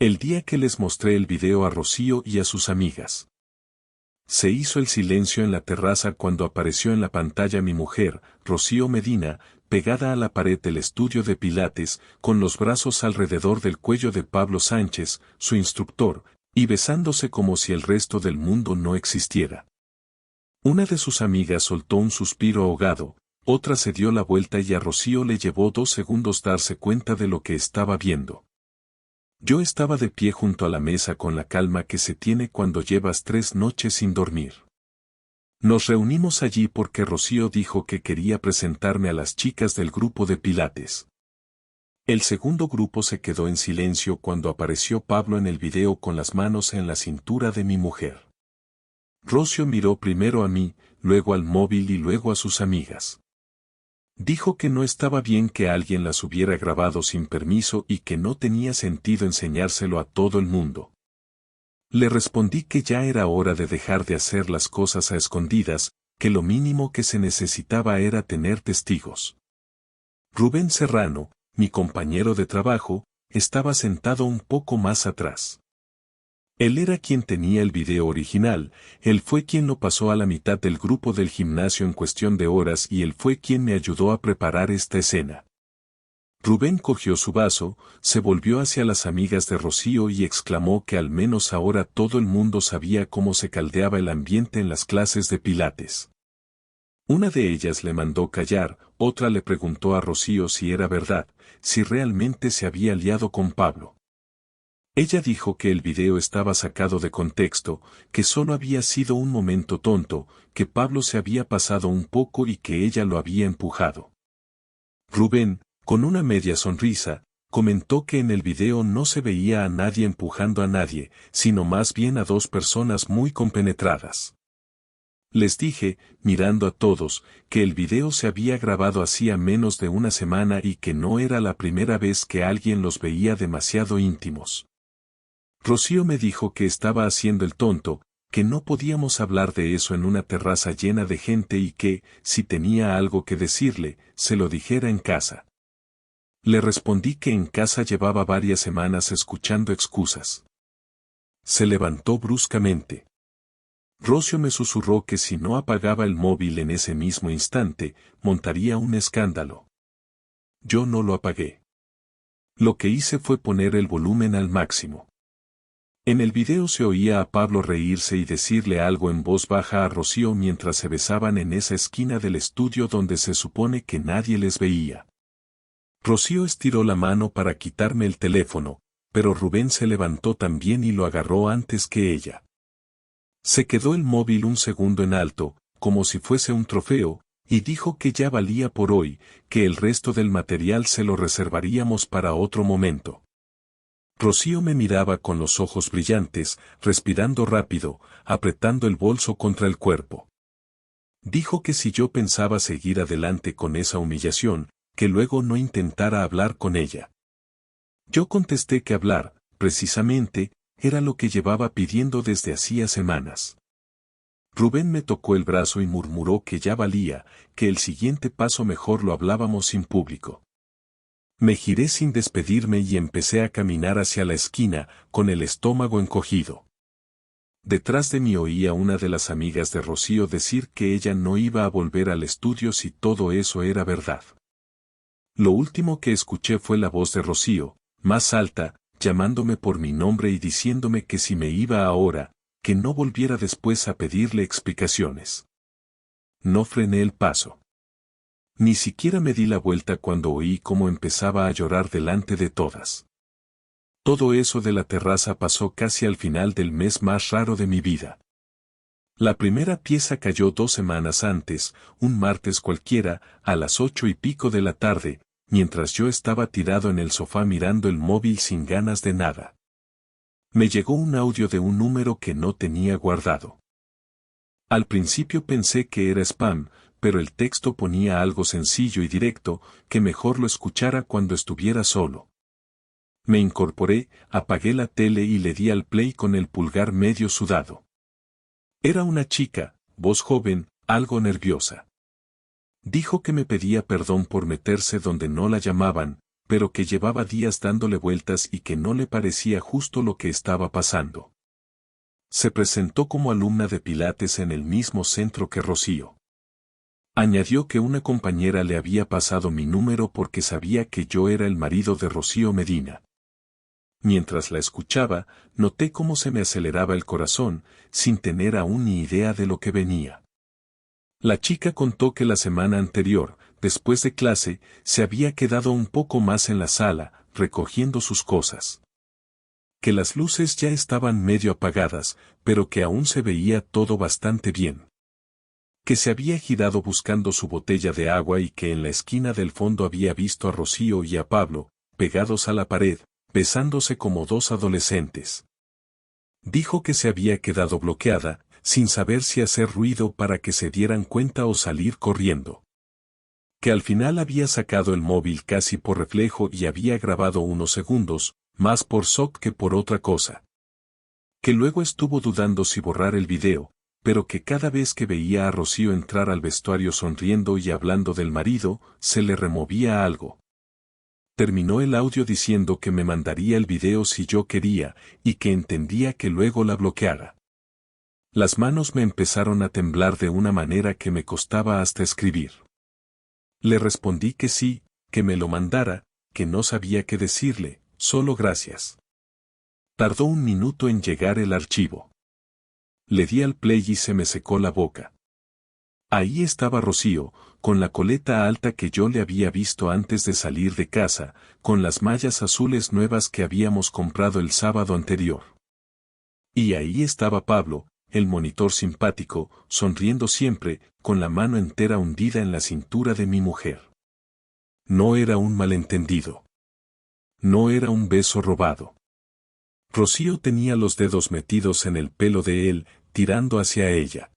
El día que les mostré el video a Rocío y a sus amigas. Se hizo el silencio en la terraza cuando apareció en la pantalla mi mujer, Rocío Medina, pegada a la pared del estudio de Pilates, con los brazos alrededor del cuello de Pablo Sánchez, su instructor, y besándose como si el resto del mundo no existiera. Una de sus amigas soltó un suspiro ahogado, otra se dio la vuelta y a Rocío le llevó 2 segundos darse cuenta de lo que estaba viendo. Yo estaba de pie junto a la mesa con la calma que se tiene cuando llevas 3 noches sin dormir. Nos reunimos allí porque Rocío dijo que quería presentarme a las chicas del grupo de Pilates. El segundo grupo se quedó en silencio cuando apareció Pablo en el video con las manos en la cintura de mi mujer. Rocío miró primero a mí, luego al móvil y luego a sus amigas. Dijo que no estaba bien que alguien las hubiera grabado sin permiso y que no tenía sentido enseñárselo a todo el mundo. Le respondí que ya era hora de dejar de hacer las cosas a escondidas, que lo mínimo que se necesitaba era tener testigos. Rubén Serrano, mi compañero de trabajo, estaba sentado un poco más atrás. Él era quien tenía el video original, él fue quien lo pasó a la mitad del grupo del gimnasio en cuestión de horas y él fue quien me ayudó a preparar esta escena. Rubén cogió su vaso, se volvió hacia las amigas de Rocío y exclamó que al menos ahora todo el mundo sabía cómo se caldeaba el ambiente en las clases de Pilates. Una de ellas le mandó callar, otra le preguntó a Rocío si era verdad, si realmente se había liado con Pablo. Ella dijo que el video estaba sacado de contexto, que solo había sido un momento tonto, que Pablo se había pasado un poco y que ella lo había empujado. Rubén, con una media sonrisa, comentó que en el video no se veía a nadie empujando a nadie, sino más bien a 2 personas muy compenetradas. Les dije, mirando a todos, que el video se había grabado hacía menos de una semana y que no era la primera vez que alguien los veía demasiado íntimos. Rocío me dijo que estaba haciendo el tonto, que no podíamos hablar de eso en una terraza llena de gente y que, si tenía algo que decirle, se lo dijera en casa. Le respondí que en casa llevaba varias semanas escuchando excusas. Se levantó bruscamente. Rocío me susurró que si no apagaba el móvil en ese mismo instante, montaría un escándalo. Yo no lo apagué. Lo que hice fue poner el volumen al máximo. En el video se oía a Pablo reírse y decirle algo en voz baja a Rocío mientras se besaban en esa esquina del estudio donde se supone que nadie les veía. Rocío estiró la mano para quitarme el teléfono, pero Rubén se levantó también y lo agarró antes que ella. Se quedó el móvil un segundo en alto, como si fuese un trofeo, y dijo que ya valía por hoy, que el resto del material se lo reservaríamos para otro momento. Rocío me miraba con los ojos brillantes, respirando rápido, apretando el bolso contra el cuerpo. Dijo que si yo pensaba seguir adelante con esa humillación, que luego no intentara hablar con ella. Yo contesté que hablar, precisamente, era lo que llevaba pidiendo desde hacía semanas. Rubén me tocó el brazo y murmuró que ya valía, que el siguiente paso mejor lo hablábamos sin público. Me giré sin despedirme y empecé a caminar hacia la esquina, con el estómago encogido. Detrás de mí oía una de las amigas de Rocío decir que ella no iba a volver al estudio si todo eso era verdad. Lo último que escuché fue la voz de Rocío, más alta, llamándome por mi nombre y diciéndome que si me iba ahora, que no volviera después a pedirle explicaciones. No frené el paso. Ni siquiera me di la vuelta cuando oí cómo empezaba a llorar delante de todas. Todo eso de la terraza pasó casi al final del mes más raro de mi vida. La primera pieza cayó 2 semanas antes, un martes cualquiera, a las 8:15 de la tarde, mientras yo estaba tirado en el sofá mirando el móvil sin ganas de nada. Me llegó un audio de un número que no tenía guardado. Al principio pensé que era spam, pero el texto ponía algo sencillo y directo, que mejor lo escuchara cuando estuviera solo. Me incorporé, apagué la tele y le di al play con el pulgar medio sudado. Era una chica, voz joven, algo nerviosa. Dijo que me pedía perdón por meterse donde no la llamaban, pero que llevaba días dándole vueltas y que no le parecía justo lo que estaba pasando. Se presentó como alumna de Pilates en el mismo centro que Rocío. Añadió que una compañera le había pasado mi número porque sabía que yo era el marido de Rocío Medina. Mientras la escuchaba, noté cómo se me aceleraba el corazón, sin tener aún ni idea de lo que venía. La chica contó que la semana anterior, después de clase, se había quedado un poco más en la sala, recogiendo sus cosas. Que las luces ya estaban medio apagadas, pero que aún se veía todo bastante bien. Que se había girado buscando su botella de agua y que en la esquina del fondo había visto a Rocío y a Pablo, pegados a la pared, besándose como dos adolescentes. Dijo que se había quedado bloqueada, sin saber si hacer ruido para que se dieran cuenta o salir corriendo. Que al final había sacado el móvil casi por reflejo y había grabado unos segundos, más por shock que por otra cosa. Que luego estuvo dudando si borrar el video, pero que cada vez que veía a Rocío entrar al vestuario sonriendo y hablando del marido, se le removía algo. Terminó el audio diciendo que me mandaría el video si yo quería, y que entendía que luego la bloqueara. Las manos me empezaron a temblar de una manera que me costaba hasta escribir. Le respondí que sí, que me lo mandara, que no sabía qué decirle, solo gracias. Tardó un minuto en llegar el archivo. Le di al play y se me secó la boca. Ahí estaba Rocío, con la coleta alta que yo le había visto antes de salir de casa, con las mallas azules nuevas que habíamos comprado el sábado anterior. Y ahí estaba Pablo, el monitor simpático, sonriendo siempre, con la mano entera hundida en la cintura de mi mujer. No era un malentendido. No era un beso robado. Rocío tenía los dedos metidos en el pelo de él, tirando hacia ella.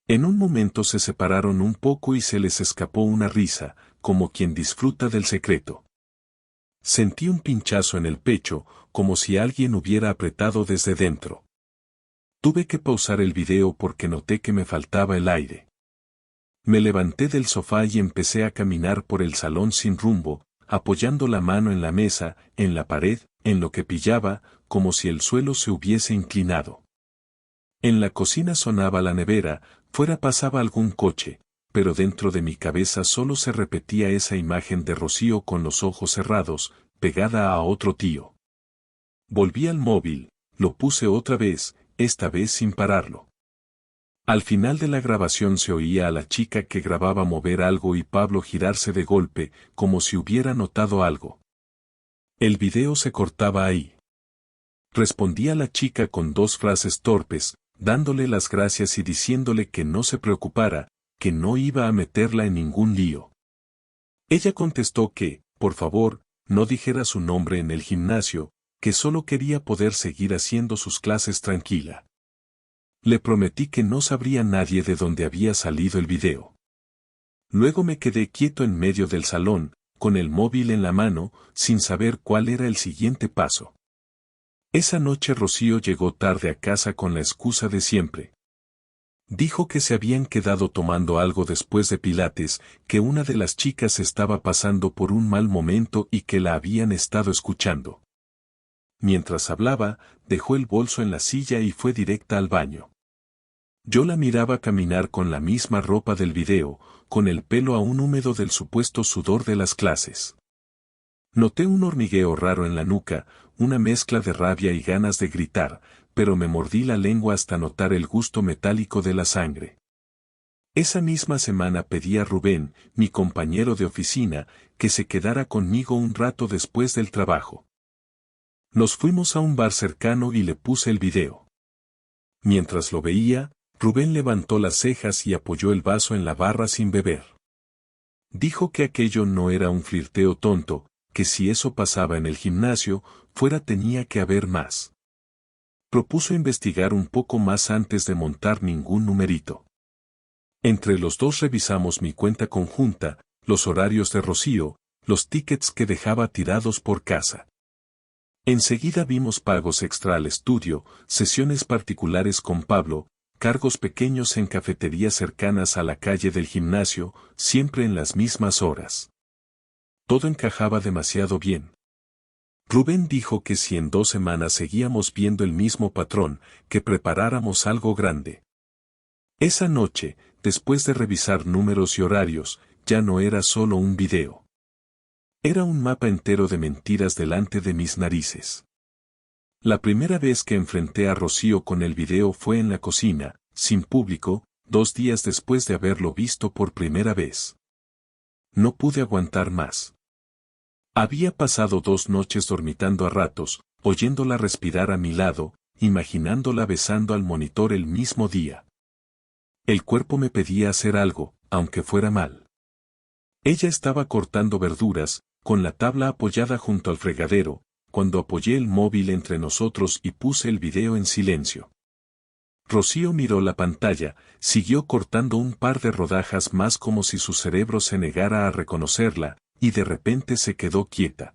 En un momento se separaron un poco y se les escapó una risa, como quien disfruta del secreto. Sentí un pinchazo en el pecho, como si alguien hubiera apretado desde dentro. Tuve que pausar el video porque noté que me faltaba el aire. Me levanté del sofá y empecé a caminar por el salón sin rumbo, apoyando la mano en la mesa, en la pared, en lo que pillaba, como si el suelo se hubiese inclinado. En la cocina sonaba la nevera, fuera pasaba algún coche, pero dentro de mi cabeza solo se repetía esa imagen de Rocío con los ojos cerrados, pegada a otro tío. Volví al móvil, lo puse otra vez, esta vez sin pararlo. Al final de la grabación se oía a la chica que grababa mover algo y Pablo girarse de golpe, como si hubiera notado algo. El video se cortaba ahí. Respondía la chica con dos frases torpes, dándole las gracias y diciéndole que no se preocupara, que no iba a meterla en ningún lío. Ella contestó que, por favor, no dijera su nombre en el gimnasio, que solo quería poder seguir haciendo sus clases tranquila. Le prometí que no sabría nadie de dónde había salido el video. Luego me quedé quieto en medio del salón, con el móvil en la mano, sin saber cuál era el siguiente paso. Esa noche Rocío llegó tarde a casa con la excusa de siempre. Dijo que se habían quedado tomando algo después de Pilates, que una de las chicas estaba pasando por un mal momento y que la habían estado escuchando. Mientras hablaba, dejó el bolso en la silla y fue directa al baño. Yo la miraba caminar con la misma ropa del video, con el pelo aún húmedo del supuesto sudor de las clases. Noté un hormigueo raro en la nuca, una mezcla de rabia y ganas de gritar, pero me mordí la lengua hasta notar el gusto metálico de la sangre. Esa misma semana pedí a Rubén, mi compañero de oficina, que se quedara conmigo un rato después del trabajo. Nos fuimos a un bar cercano y le puse el video. Mientras lo veía, Rubén levantó las cejas y apoyó el vaso en la barra sin beber. Dijo que aquello no era un flirteo tonto, que si eso pasaba en el gimnasio, fuera tenía que haber más. Propuso investigar un poco más antes de montar ningún numerito. Entre los dos revisamos mi cuenta conjunta, los horarios de Rocío, los tickets que dejaba tirados por casa. Enseguida vimos pagos extra al estudio, sesiones particulares con Pablo, cargos pequeños en cafeterías cercanas a la calle del gimnasio, siempre en las mismas horas. Todo encajaba demasiado bien. Rubén dijo que si en 2 semanas seguíamos viendo el mismo patrón, que preparáramos algo grande. Esa noche, después de revisar números y horarios, ya no era solo un video. Era un mapa entero de mentiras delante de mis narices. La primera vez que enfrenté a Rocío con el video fue en la cocina, sin público, 2 días después de haberlo visto por primera vez. No pude aguantar más. Había pasado 2 noches dormitando a ratos, oyéndola respirar a mi lado, imaginándola besando al monitor el mismo día. El cuerpo me pedía hacer algo, aunque fuera mal. Ella estaba cortando verduras, con la tabla apoyada junto al fregadero, cuando apoyé el móvil entre nosotros y puse el video en silencio. Rocío miró la pantalla, siguió cortando un par de rodajas más como si su cerebro se negara a reconocerla, y de repente se quedó quieta.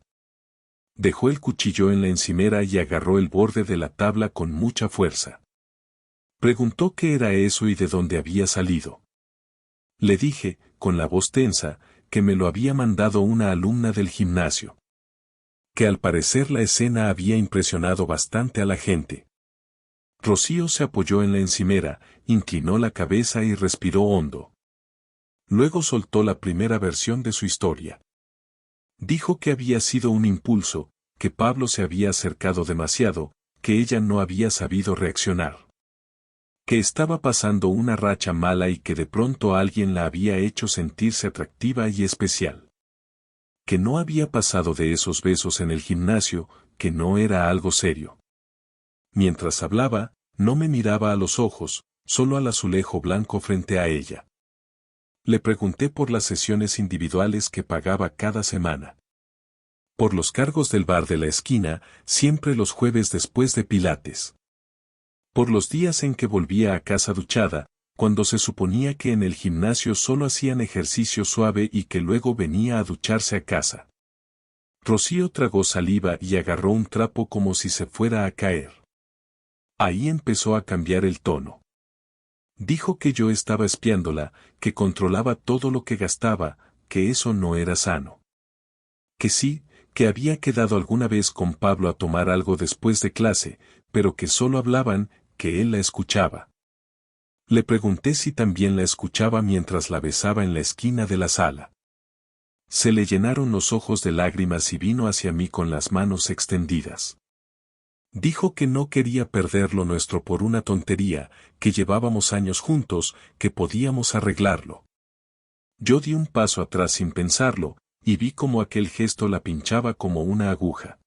Dejó el cuchillo en la encimera y agarró el borde de la tabla con mucha fuerza. Preguntó qué era eso y de dónde había salido. Le dije, con la voz tensa, que me lo había mandado una alumna del gimnasio. Que al parecer la escena había impresionado bastante a la gente. Rocío se apoyó en la encimera, inclinó la cabeza y respiró hondo. Luego soltó la primera versión de su historia. Dijo que había sido un impulso, que Pablo se había acercado demasiado, que ella no había sabido reaccionar. Que estaba pasando una racha mala y que de pronto alguien la había hecho sentirse atractiva y especial. Que no había pasado de esos besos en el gimnasio, que no era algo serio. Mientras hablaba, no me miraba a los ojos, solo al azulejo blanco frente a ella. Le pregunté por las sesiones individuales que pagaba cada semana. Por los cargos del bar de la esquina, siempre los jueves después de Pilates. Por los días en que volvía a casa duchada, cuando se suponía que en el gimnasio solo hacían ejercicio suave y que luego venía a ducharse a casa. Rocío tragó saliva y agarró un trapo como si se fuera a caer. Ahí empezó a cambiar el tono. Dijo que yo estaba espiándola, que controlaba todo lo que gastaba, que eso no era sano. Que sí, que había quedado alguna vez con Pablo a tomar algo después de clase, pero que solo hablaban, que él la escuchaba. Le pregunté si también la escuchaba mientras la besaba en la esquina de la sala. Se le llenaron los ojos de lágrimas y vino hacia mí con las manos extendidas. Dijo que no quería perder lo nuestro por una tontería, que llevábamos años juntos, que podíamos arreglarlo. Yo di un paso atrás sin pensarlo, y vi cómo aquel gesto la pinchaba como una aguja.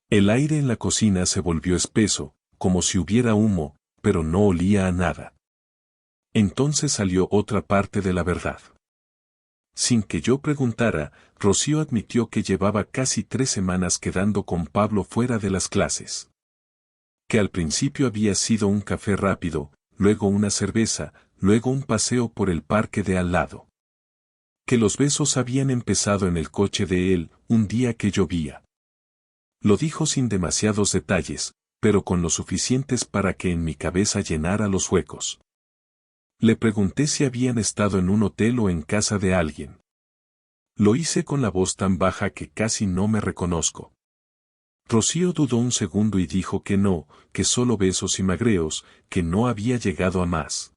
El aire en la cocina se volvió espeso, como si hubiera humo, pero no olía a nada. Entonces salió otra parte de la verdad. Sin que yo preguntara, Rocío admitió que llevaba casi 3 semanas quedando con Pablo fuera de las clases. Que al principio había sido un café rápido, luego una cerveza, luego un paseo por el parque de al lado. Que los besos habían empezado en el coche de él, un día que llovía. Lo dijo sin demasiados detalles, pero con lo suficientes para que en mi cabeza llenara los huecos. Le pregunté si habían estado en un hotel o en casa de alguien. Lo hice con la voz tan baja que casi no me reconozco. Rocío dudó un segundo y dijo que no, que solo besos y magreos, que no había llegado a más.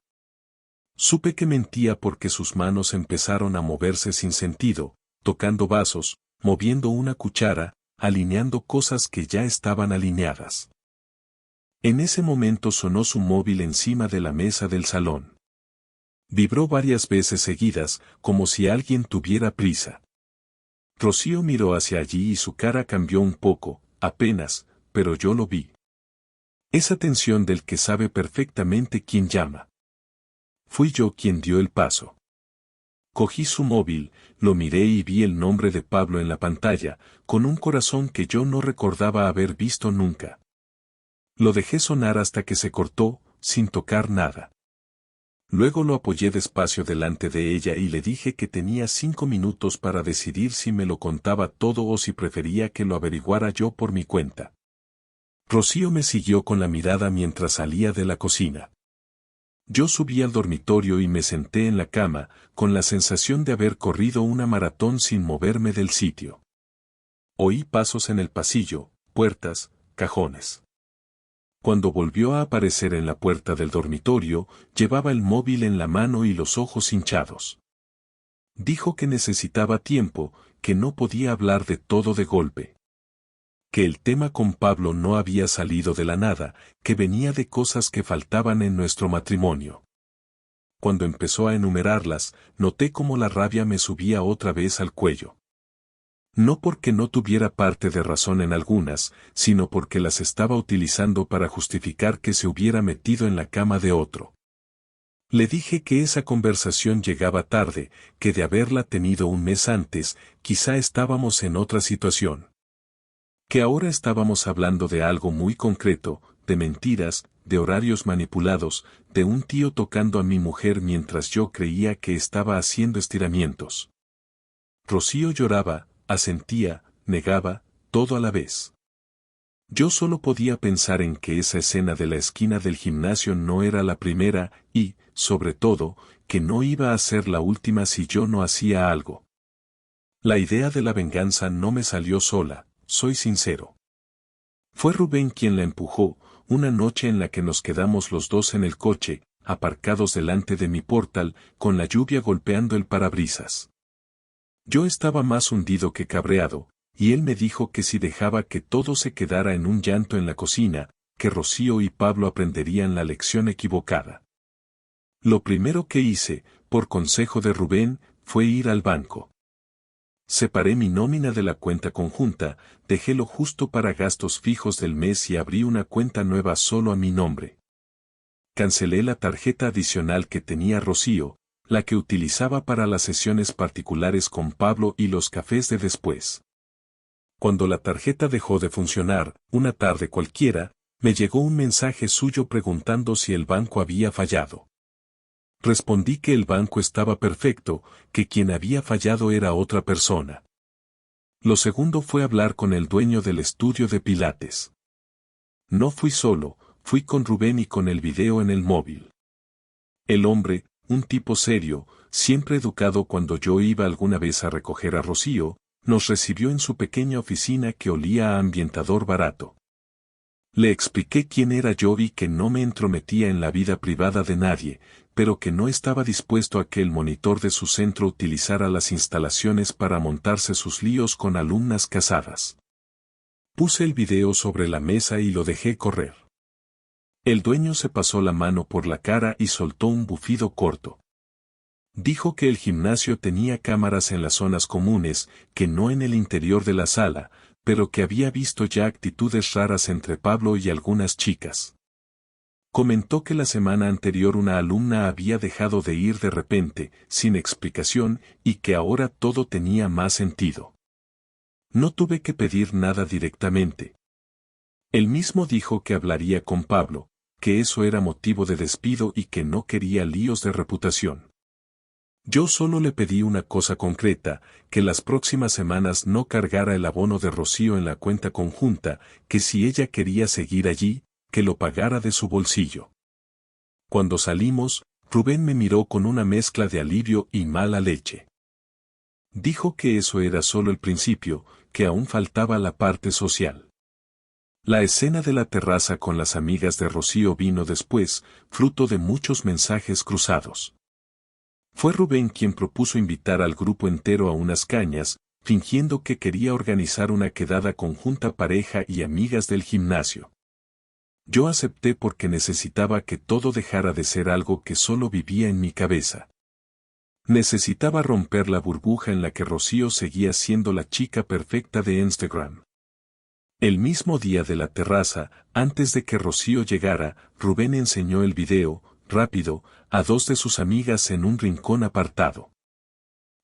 Supe que mentía porque sus manos empezaron a moverse sin sentido, tocando vasos, moviendo una cuchara, alineando cosas que ya estaban alineadas. En ese momento sonó su móvil encima de la mesa del salón. Vibró varias veces seguidas, como si alguien tuviera prisa. Rocío miró hacia allí y su cara cambió un poco, apenas, pero yo lo vi. Esa tensión del que sabe perfectamente quién llama. Fui yo quien dio el paso. Cogí su móvil, lo miré y vi el nombre de Pablo en la pantalla, con un corazón que yo no recordaba haber visto nunca. Lo dejé sonar hasta que se cortó, sin tocar nada. Luego lo apoyé despacio delante de ella y le dije que tenía 5 minutos para decidir si me lo contaba todo o si prefería que lo averiguara yo por mi cuenta. Rocío me siguió con la mirada mientras salía de la cocina. Yo subí al dormitorio y me senté en la cama, con la sensación de haber corrido una maratón sin moverme del sitio. Oí pasos en el pasillo, puertas, cajones. Cuando volvió a aparecer en la puerta del dormitorio, llevaba el móvil en la mano y los ojos hinchados. Dijo que necesitaba tiempo, que no podía hablar de todo de golpe. Que el tema con Pablo no había salido de la nada, que venía de cosas que faltaban en nuestro matrimonio. Cuando empezó a enumerarlas, noté cómo la rabia me subía otra vez al cuello. No porque no tuviera parte de razón en algunas, sino porque las estaba utilizando para justificar que se hubiera metido en la cama de otro. Le dije que esa conversación llegaba tarde, que de haberla tenido un mes antes, quizá estábamos en otra situación. Que ahora estábamos hablando de algo muy concreto, de mentiras, de horarios manipulados, de un tío tocando a mi mujer mientras yo creía que estaba haciendo estiramientos. Rocío lloraba, asentía, negaba, todo a la vez. Yo solo podía pensar en que esa escena de la esquina del gimnasio no era la primera y, sobre todo, que no iba a ser la última si yo no hacía algo. La idea de la venganza no me salió sola, soy sincero. Fue Rubén quien la empujó, una noche en la que nos quedamos los dos en el coche, aparcados delante de mi portal, con la lluvia golpeando el parabrisas. Yo estaba más hundido que cabreado, y él me dijo que si dejaba que todo se quedara en un llanto en la cocina, que Rocío y Pablo aprenderían la lección equivocada. Lo primero que hice, por consejo de Rubén, fue ir al banco. Separé mi nómina de la cuenta conjunta, dejé lo justo para gastos fijos del mes y abrí una cuenta nueva solo a mi nombre. Cancelé la tarjeta adicional que tenía Rocío, la que utilizaba para las sesiones particulares con Pablo y los cafés de después. Cuando la tarjeta dejó de funcionar, una tarde cualquiera, me llegó un mensaje suyo preguntando si el banco había fallado. Respondí que el banco estaba perfecto, que quien había fallado era otra persona. Lo segundo fue hablar con el dueño del estudio de Pilates. No fui solo, fui con Rubén y con el video en el móvil. El hombre, un tipo serio, siempre educado cuando yo iba alguna vez a recoger a Rocío, nos recibió en su pequeña oficina que olía a ambientador barato. Le expliqué quién era yo y que no me entrometía en la vida privada de nadie, pero que no estaba dispuesto a que el monitor de su centro utilizara las instalaciones para montarse sus líos con alumnas casadas. Puse el video sobre la mesa y lo dejé correr. El dueño se pasó la mano por la cara y soltó un bufido corto. Dijo que el gimnasio tenía cámaras en las zonas comunes, que no en el interior de la sala, pero que había visto ya actitudes raras entre Pablo y algunas chicas. Comentó que la semana anterior una alumna había dejado de ir de repente, sin explicación, y que ahora todo tenía más sentido. No tuve que pedir nada directamente. Él mismo dijo que hablaría con Pablo, que eso era motivo de despido y que no quería líos de reputación. Yo solo le pedí una cosa concreta, que las próximas semanas no cargara el abono de Rocío en la cuenta conjunta, que si ella quería seguir allí, que lo pagara de su bolsillo. Cuando salimos, Rubén me miró con una mezcla de alivio y mala leche. Dijo que eso era solo el principio, que aún faltaba la parte social. La escena de la terraza con las amigas de Rocío vino después, fruto de muchos mensajes cruzados. Fue Rubén quien propuso invitar al grupo entero a unas cañas, fingiendo que quería organizar una quedada conjunta pareja y amigas del gimnasio. Yo acepté porque necesitaba que todo dejara de ser algo que solo vivía en mi cabeza. Necesitaba romper la burbuja en la que Rocío seguía siendo la chica perfecta de Instagram. El mismo día de la terraza, antes de que Rocío llegara, Rubén enseñó el video, rápido, a dos de sus amigas en un rincón apartado.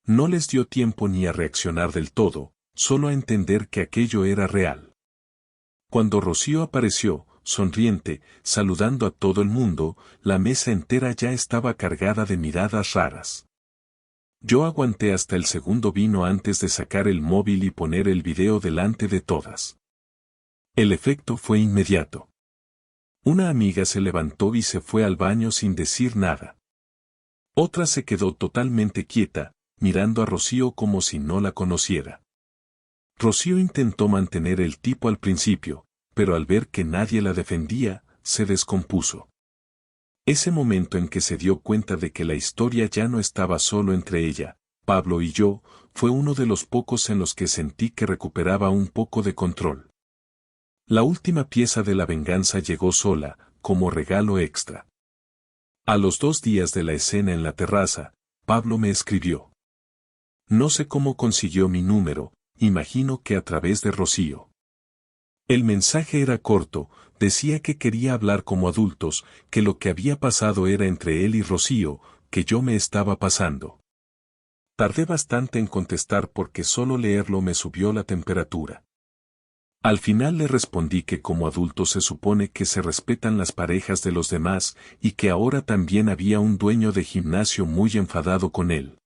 No les dio tiempo ni a reaccionar del todo, solo a entender que aquello era real. Cuando Rocío apareció, sonriente, saludando a todo el mundo, la mesa entera ya estaba cargada de miradas raras. Yo aguanté hasta el segundo vino antes de sacar el móvil y poner el video delante de todas. El efecto fue inmediato. Una amiga se levantó y se fue al baño sin decir nada. Otra se quedó totalmente quieta, mirando a Rocío como si no la conociera. Rocío intentó mantener el tipo al principio, pero al ver que nadie la defendía, se descompuso. Ese momento en que se dio cuenta de que la historia ya no estaba solo entre ella, Pablo y yo, fue uno de los pocos en los que sentí que recuperaba un poco de control. La última pieza de la venganza llegó sola, como regalo extra. A los 2 días de la escena en la terraza, Pablo me escribió. No sé cómo consiguió mi número, imagino que a través de Rocío. El mensaje era corto, decía que quería hablar como adultos, que lo que había pasado era entre él y Rocío, que yo me estaba pasando. Tardé bastante en contestar porque solo leerlo me subió la temperatura. Al final le respondí que como adultos se supone que se respetan las parejas de los demás y que ahora también había un dueño de gimnasio muy enfadado con él.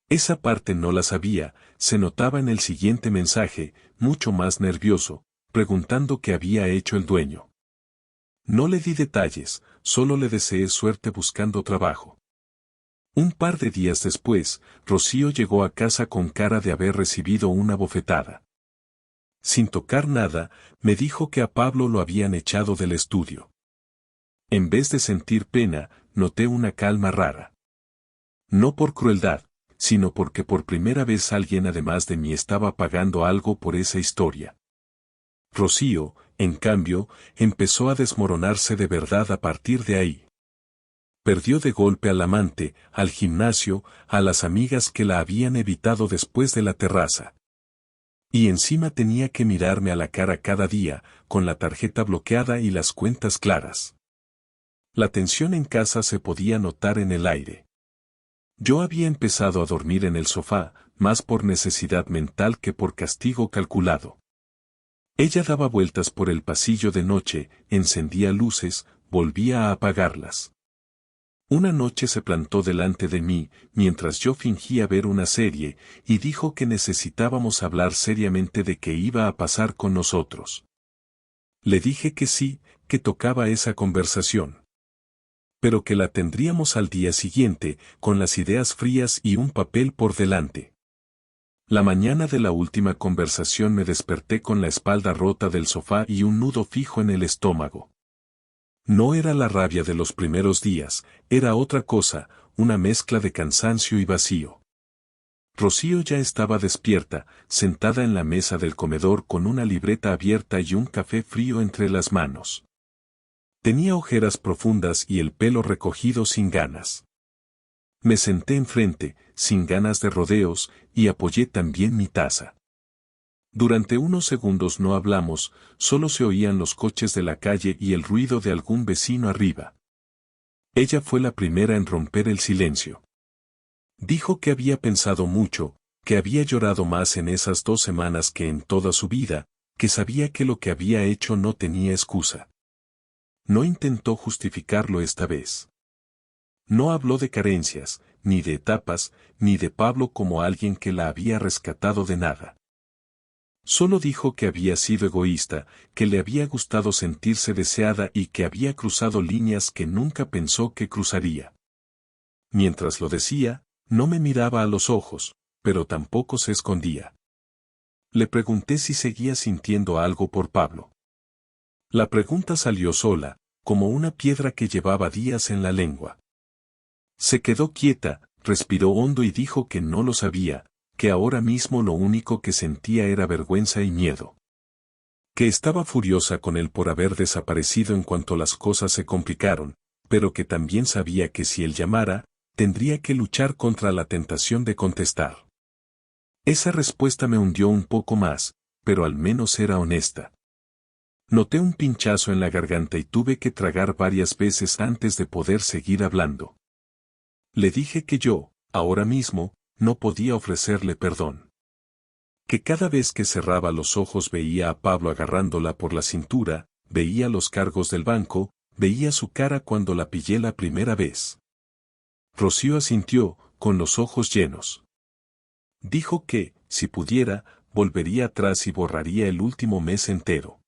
Esa parte no la sabía, se notaba en el siguiente mensaje, mucho más nervioso, preguntando qué había hecho el dueño. No le di detalles, solo le deseé suerte buscando trabajo. Un par de días después, Rocío llegó a casa con cara de haber recibido una bofetada. Sin tocar nada, me dijo que a Pablo lo habían echado del estudio. En vez de sentir pena, noté una calma rara. No por crueldad, sino porque por primera vez alguien además de mí estaba pagando algo por esa historia. Rocío, en cambio, empezó a desmoronarse de verdad a partir de ahí. Perdió de golpe al amante, al gimnasio, a las amigas que la habían evitado después de la terraza. Y encima tenía que mirarme a la cara cada día, con la tarjeta bloqueada y las cuentas claras. La tensión en casa se podía notar en el aire. Yo había empezado a dormir en el sofá, más por necesidad mental que por castigo calculado. Ella daba vueltas por el pasillo de noche, encendía luces, volvía a apagarlas. Una noche se plantó delante de mí, mientras yo fingía ver una serie, y dijo que necesitábamos hablar seriamente de qué iba a pasar con nosotros. Le dije que sí, que tocaba esa conversación. Pero que la tendríamos al día siguiente, con las ideas frías y un papel por delante. La mañana de la última conversación me desperté con la espalda rota del sofá y un nudo fijo en el estómago. No era la rabia de los primeros días, era otra cosa, una mezcla de cansancio y vacío. Rocío ya estaba despierta, sentada en la mesa del comedor con una libreta abierta y un café frío entre las manos. Tenía ojeras profundas y el pelo recogido sin ganas. Me senté enfrente, sin ganas de rodeos, y apoyé también mi taza. Durante unos segundos no hablamos, solo se oían los coches de la calle y el ruido de algún vecino arriba. Ella fue la primera en romper el silencio. Dijo que había pensado mucho, que había llorado más en esas 2 semanas que en toda su vida, que sabía que lo que había hecho no tenía excusa. No intentó justificarlo esta vez. No habló de carencias, ni de etapas, ni de Pablo como alguien que la había rescatado de nada. Solo dijo que había sido egoísta, que le había gustado sentirse deseada y que había cruzado líneas que nunca pensó que cruzaría. Mientras lo decía, no me miraba a los ojos, pero tampoco se escondía. Le pregunté si seguía sintiendo algo por Pablo. La pregunta salió sola, como una piedra que llevaba días en la lengua. Se quedó quieta, respiró hondo y dijo que no lo sabía, que ahora mismo lo único que sentía era vergüenza y miedo. Que estaba furiosa con él por haber desaparecido en cuanto las cosas se complicaron, pero que también sabía que si él llamara, tendría que luchar contra la tentación de contestar. Esa respuesta me hundió un poco más, pero al menos era honesta. Noté un pinchazo en la garganta y tuve que tragar varias veces antes de poder seguir hablando. Le dije que yo, ahora mismo, no podía ofrecerle perdón. Que cada vez que cerraba los ojos veía a Pablo agarrándola por la cintura, veía los cargos del banco, veía su cara cuando la pillé la primera vez. Rocío asintió, con los ojos llenos. Dijo que, si pudiera, volvería atrás y borraría el último mes entero.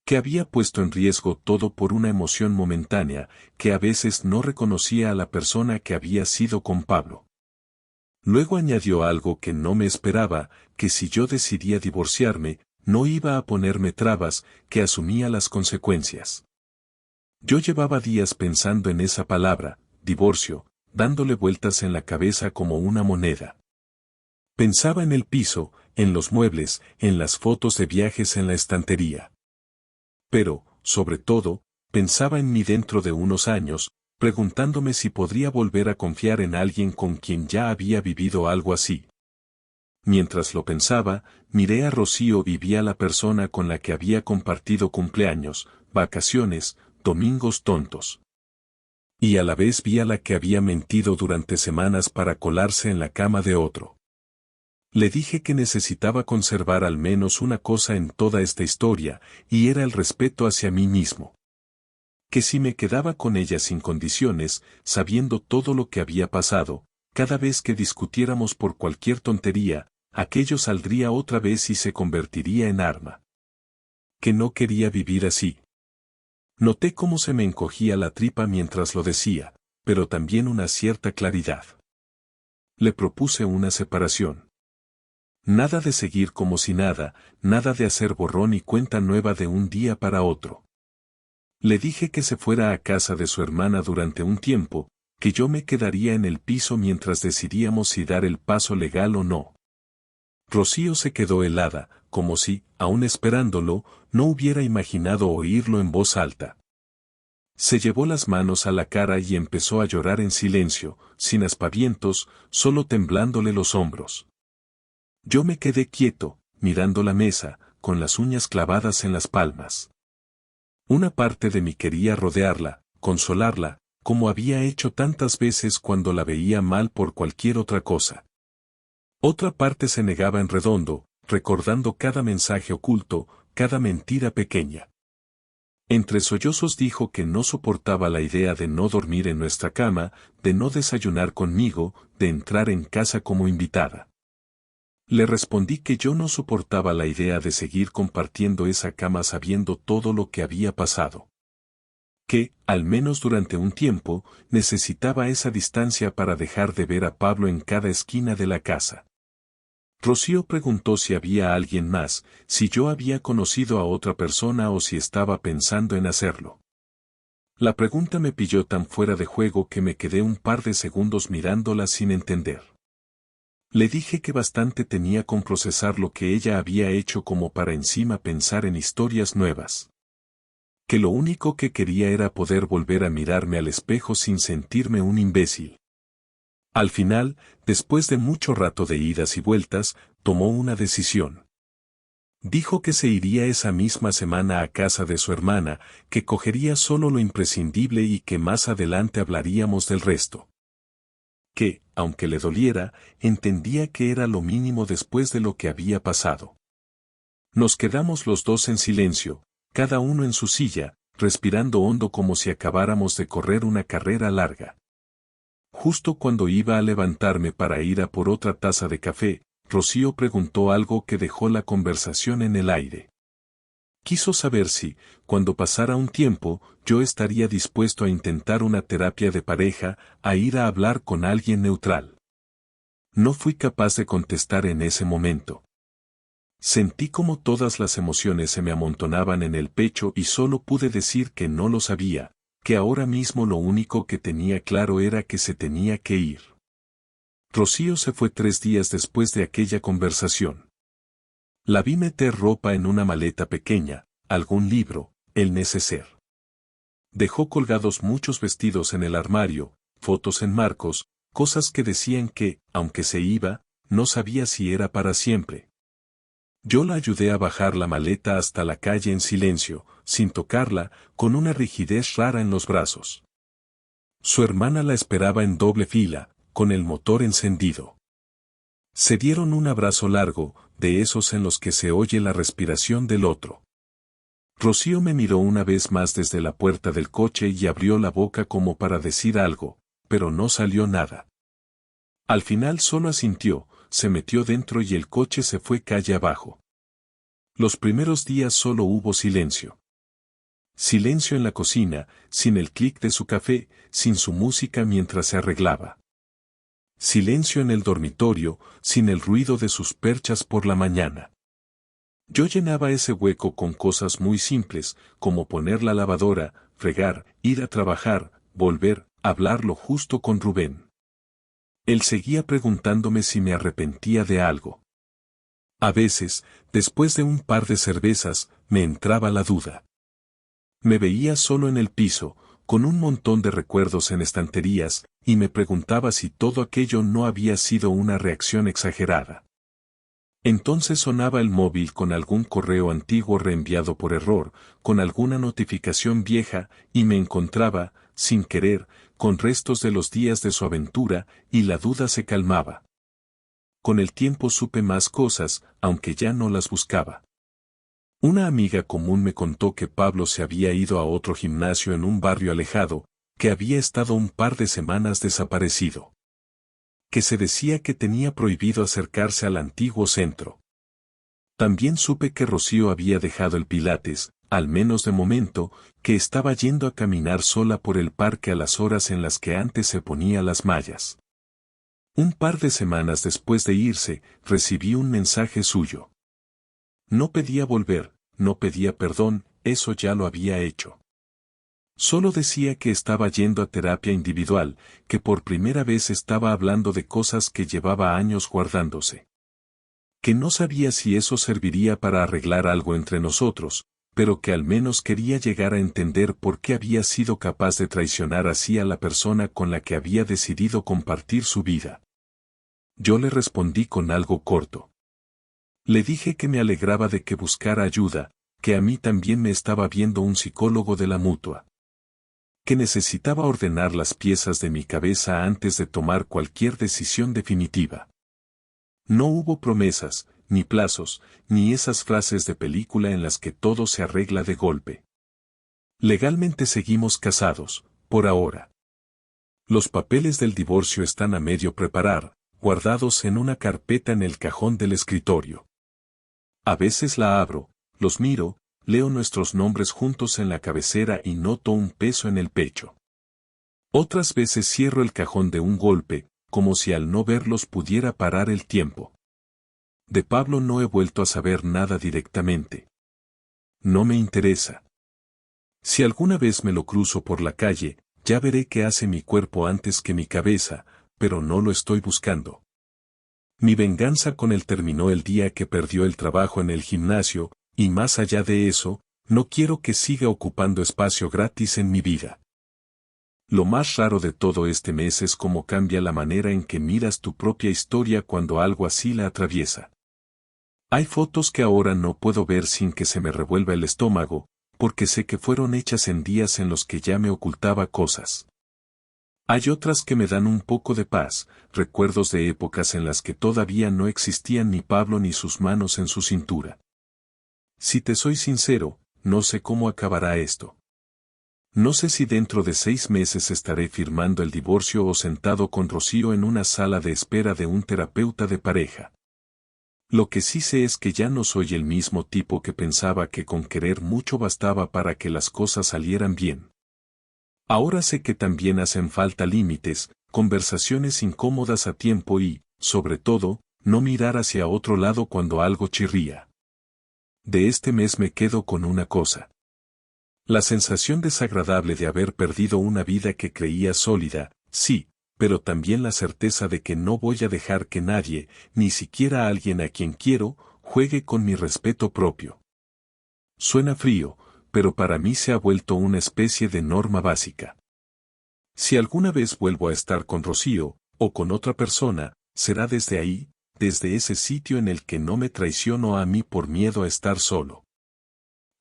Que había puesto en riesgo todo por una emoción momentánea, que a veces no reconocía a la persona que había sido con Pablo. Luego añadió algo que no me esperaba, que si yo decidía divorciarme, no iba a ponerme trabas, que asumía las consecuencias. Yo llevaba días pensando en esa palabra, divorcio, dándole vueltas en la cabeza como una moneda. Pensaba en el piso, en los muebles, en las fotos de viajes en la estantería. Pero, sobre todo, pensaba en mí dentro de unos años, preguntándome si podría volver a confiar en alguien con quien ya había vivido algo así. Mientras lo pensaba, miré a Rocío y vi a la persona con la que había compartido cumpleaños, vacaciones, domingos tontos. Y a la vez vi a la que había mentido durante semanas para colarse en la cama de otro. Le dije que necesitaba conservar al menos una cosa en toda esta historia, y era el respeto hacia mí mismo. Que si me quedaba con ella sin condiciones, sabiendo todo lo que había pasado, cada vez que discutiéramos por cualquier tontería, aquello saldría otra vez y se convertiría en arma. Que no quería vivir así. Noté cómo se me encogía la tripa mientras lo decía, pero también una cierta claridad. Le propuse una separación. Nada de seguir como si nada, nada de hacer borrón y cuenta nueva de un día para otro. Le dije que se fuera a casa de su hermana durante un tiempo, que yo me quedaría en el piso mientras decidíamos si dar el paso legal o no. Rocío se quedó helada, como si, aún esperándolo, no hubiera imaginado oírlo en voz alta. Se llevó las manos a la cara y empezó a llorar en silencio, sin aspavientos, solo temblándole los hombros. Yo me quedé quieto, mirando la mesa, con las uñas clavadas en las palmas. Una parte de mí quería rodearla, consolarla, como había hecho tantas veces cuando la veía mal por cualquier otra cosa. Otra parte se negaba en redondo, recordando cada mensaje oculto, cada mentira pequeña. Entre sollozos dijo que no soportaba la idea de no dormir en nuestra cama, de no desayunar conmigo, de entrar en casa como invitada. Le respondí que yo no soportaba la idea de seguir compartiendo esa cama sabiendo todo lo que había pasado. Que, al menos durante un tiempo, necesitaba esa distancia para dejar de ver a Pablo en cada esquina de la casa. Rocío preguntó si había alguien más, si yo había conocido a otra persona o si estaba pensando en hacerlo. La pregunta me pilló tan fuera de juego que me quedé un par de segundos mirándola sin entender. Le dije que bastante tenía con procesar lo que ella había hecho como para encima pensar en historias nuevas. Que lo único que quería era poder volver a mirarme al espejo sin sentirme un imbécil. Al final, después de mucho rato de idas y vueltas, tomó una decisión. Dijo que se iría esa misma semana a casa de su hermana, que cogería solo lo imprescindible y que más adelante hablaríamos del resto. Que, aunque le doliera, entendía que era lo mínimo después de lo que había pasado. Nos quedamos los dos en silencio, cada uno en su silla, respirando hondo como si acabáramos de correr una carrera larga. Justo cuando iba a levantarme para ir a por otra taza de café, Rocío preguntó algo que dejó la conversación en el aire. Quiso saber si, cuando pasara un tiempo, yo estaría dispuesto a intentar una terapia de pareja, a ir a hablar con alguien neutral. No fui capaz de contestar en ese momento. Sentí como todas las emociones se me amontonaban en el pecho y solo pude decir que no lo sabía, que ahora mismo lo único que tenía claro era que se tenía que ir. Rocío se fue 3 días después de aquella conversación. La vi meter ropa en una maleta pequeña, algún libro, el neceser. Dejó colgados muchos vestidos en el armario, fotos en marcos, cosas que decían que, aunque se iba, no sabía si era para siempre. Yo la ayudé a bajar la maleta hasta la calle en silencio, sin tocarla, con una rigidez rara en los brazos. Su hermana la esperaba en doble fila, con el motor encendido. Se dieron un abrazo largo, de esos en los que se oye la respiración del otro. Rocío me miró una vez más desde la puerta del coche y abrió la boca como para decir algo, pero no salió nada. Al final solo asintió, se metió dentro y el coche se fue calle abajo. Los primeros días solo hubo silencio. Silencio en la cocina, sin el clic de su café, sin su música mientras se arreglaba. Silencio en el dormitorio, sin el ruido de sus perchas por la mañana. Yo llenaba ese hueco con cosas muy simples, como poner la lavadora, fregar, ir a trabajar, volver, hablarlo justo con Rubén. Él seguía preguntándome si me arrepentía de algo. A veces, después de un par de cervezas, me entraba la duda. Me veía solo en el piso, con un montón de recuerdos en estanterías, y me preguntaba si todo aquello no había sido una reacción exagerada. Entonces sonaba el móvil con algún correo antiguo reenviado por error, con alguna notificación vieja, y me encontraba, sin querer, con restos de los días de su aventura, y la duda se calmaba. Con el tiempo supe más cosas, aunque ya no las buscaba. Una amiga común me contó que Pablo se había ido a otro gimnasio en un barrio alejado, que había estado un par de semanas desaparecido. Que se decía que tenía prohibido acercarse al antiguo centro. También supe que Rocío había dejado el Pilates, al menos de momento, que estaba yendo a caminar sola por el parque a las horas en las que antes se ponía las mallas. Un par de semanas después de irse, recibí un mensaje suyo. No pedía volver, no pedía perdón, eso ya lo había hecho. Solo decía que estaba yendo a terapia individual, que por primera vez estaba hablando de cosas que llevaba años guardándose. Que no sabía si eso serviría para arreglar algo entre nosotros, pero que al menos quería llegar a entender por qué había sido capaz de traicionar así a la persona con la que había decidido compartir su vida. Yo le respondí con algo corto. Le dije que me alegraba de que buscara ayuda, que a mí también me estaba viendo un psicólogo de la mutua. Que necesitaba ordenar las piezas de mi cabeza antes de tomar cualquier decisión definitiva. No hubo promesas, ni plazos, ni esas frases de película en las que todo se arregla de golpe. Legalmente seguimos casados, por ahora. Los papeles del divorcio están a medio preparar, guardados en una carpeta en el cajón del escritorio. A veces la abro, los miro, leo nuestros nombres juntos en la cabecera y noto un peso en el pecho. Otras veces cierro el cajón de un golpe, como si al no verlos pudiera parar el tiempo. De Pablo no he vuelto a saber nada directamente. No me interesa. Si alguna vez me lo cruzo por la calle, ya veré qué hace mi cuerpo antes que mi cabeza, pero no lo estoy buscando. Mi venganza con él terminó el día que perdió el trabajo en el gimnasio, y más allá de eso, no quiero que siga ocupando espacio gratis en mi vida. Lo más raro de todo este mes es cómo cambia la manera en que miras tu propia historia cuando algo así la atraviesa. Hay fotos que ahora no puedo ver sin que se me revuelva el estómago, porque sé que fueron hechas en días en los que ya me ocultaba cosas. Hay otras que me dan un poco de paz, recuerdos de épocas en las que todavía no existían ni Pablo ni sus manos en su cintura. Si te soy sincero, no sé cómo acabará esto. No sé si dentro de 6 meses estaré firmando el divorcio o sentado con Rocío en una sala de espera de un terapeuta de pareja. Lo que sí sé es que ya no soy el mismo tipo que pensaba que con querer mucho bastaba para que las cosas salieran bien. Ahora sé que también hacen falta límites, conversaciones incómodas a tiempo y, sobre todo, no mirar hacia otro lado cuando algo chirría. De este mes me quedo con una cosa. La sensación desagradable de haber perdido una vida que creía sólida, sí, pero también la certeza de que no voy a dejar que nadie, ni siquiera alguien a quien quiero, juegue con mi respeto propio. Suena frío, pero para mí se ha vuelto una especie de norma básica. Si alguna vez vuelvo a estar con Rocío, o con otra persona, será desde ahí, desde ese sitio en el que no me traiciono a mí por miedo a estar solo.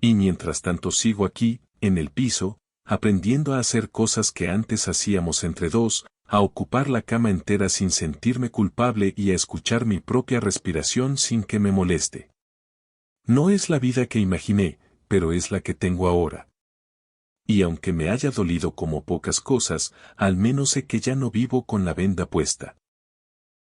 Y mientras tanto sigo aquí, en el piso, aprendiendo a hacer cosas que antes hacíamos entre dos, a ocupar la cama entera sin sentirme culpable y a escuchar mi propia respiración sin que me moleste. No es la vida que imaginé, pero es la que tengo ahora. Y aunque me haya dolido como pocas cosas, al menos sé que ya no vivo con la venda puesta.